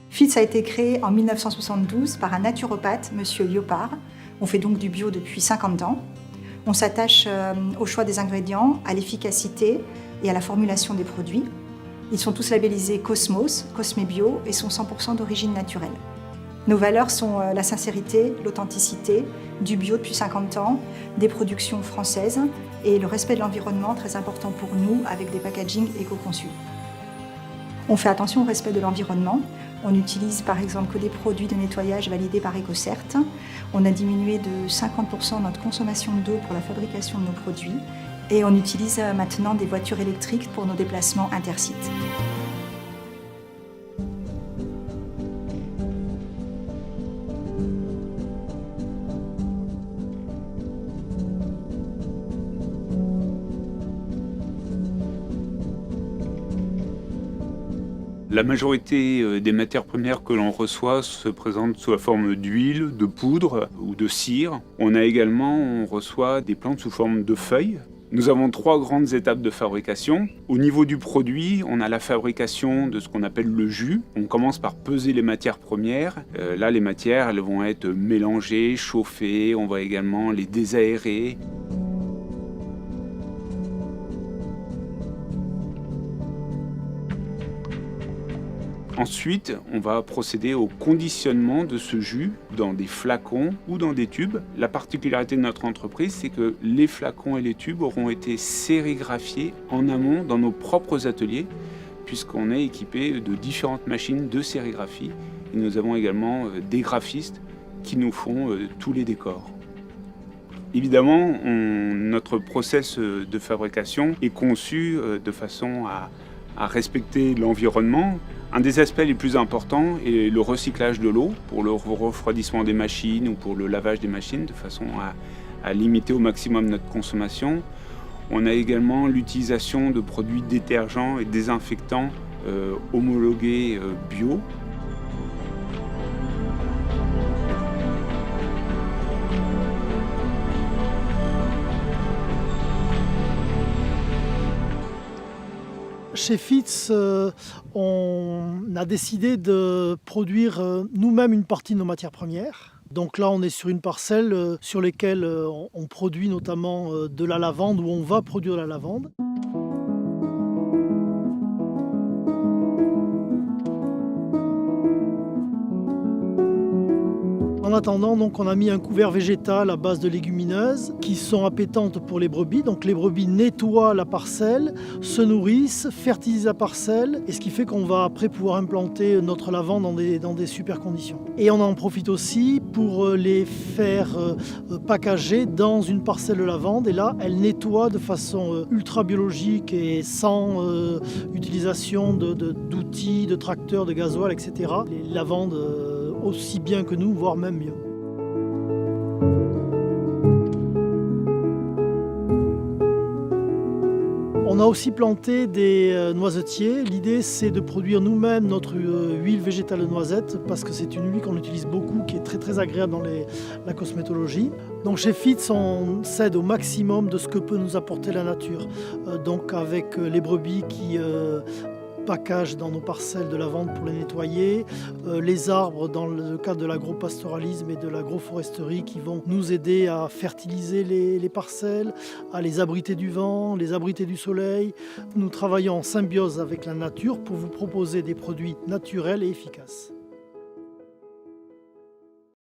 Fitz a été créé en 1972 par un naturopathe, M. Liopard. On fait donc du bio depuis 50 ans. On s'attache au choix des ingrédients, à l'efficacité et à la formulation des produits. Ils sont tous labellisés Cosmos, Cosme Bio et sont 100% d'origine naturelle. Nos valeurs sont la sincérité, l'authenticité, du bio depuis 50 ans, des productions françaises et le respect de l'environnement, très important pour nous, avec des packagings éco-conçus. On fait attention au respect de l'environnement. On utilise par exemple que des produits de nettoyage validés par EcoCert. On a diminué de 50% notre consommation d'eau pour la fabrication de nos produits. Et on utilise maintenant des voitures électriques pour nos déplacements intersites. La majorité des matières premières que l'on reçoit se présentent sous la forme d'huile, de poudre ou de cire. On reçoit des plantes sous forme de feuilles. Nous avons 3 grandes étapes de fabrication. Au niveau du produit, on a la fabrication de ce qu'on appelle le jus. On commence par peser les matières premières. Là, les matières, elles vont être mélangées, chauffées. On va également les désaérer. Ensuite, on va procéder au conditionnement de ce jus dans des flacons ou dans des tubes. La particularité de notre entreprise, c'est que les flacons et les tubes auront été sérigraphiés en amont dans nos propres ateliers, puisqu'on est équipé de différentes machines de sérigraphie. Et nous avons également des graphistes qui nous font tous les décors. Évidemment, notre process de fabrication est conçu de façon à respecter l'environnement. Un des aspects les plus importants est le recyclage de l'eau pour le refroidissement des machines ou pour le lavage des machines, de façon à limiter au maximum notre consommation. On a également l'utilisation de produits détergents et désinfectants homologués bio. Chez Fitz, on a décidé de produire nous-mêmes une partie de nos matières premières. Donc là, on est sur une parcelle sur laquelle on produit notamment de la lavande, ou on va produire de la lavande. En attendant, donc, on a mis un couvert végétal à base de légumineuses qui sont appétantes pour les brebis. Donc les brebis nettoient la parcelle, se nourrissent, fertilisent la parcelle, et ce qui fait qu'on va après pouvoir implanter notre lavande dans des super conditions. Et on en profite aussi pour les faire packager dans une parcelle de lavande. Et là, elles nettoient de façon ultra biologique et sans utilisation d'outils, de tracteurs, de gasoil, etc. Les lavandes aussi bien que nous, voire même mieux. On a aussi planté des noisetiers. L'idée, c'est de produire nous-mêmes notre huile végétale de noisette, parce que c'est une huile qu'on utilise beaucoup, qui est très très agréable dans la cosmétologie. Donc chez Fitz, on s'aide au maximum de ce que peut nous apporter la nature. Donc avec les brebis qui package dans nos parcelles de lavande pour les nettoyer, les arbres dans le cadre de l'agropastoralisme et de l'agroforesterie qui vont nous aider à fertiliser les parcelles, à les abriter du vent, les abriter du soleil. Nous travaillons en symbiose avec la nature pour vous proposer des produits naturels et efficaces.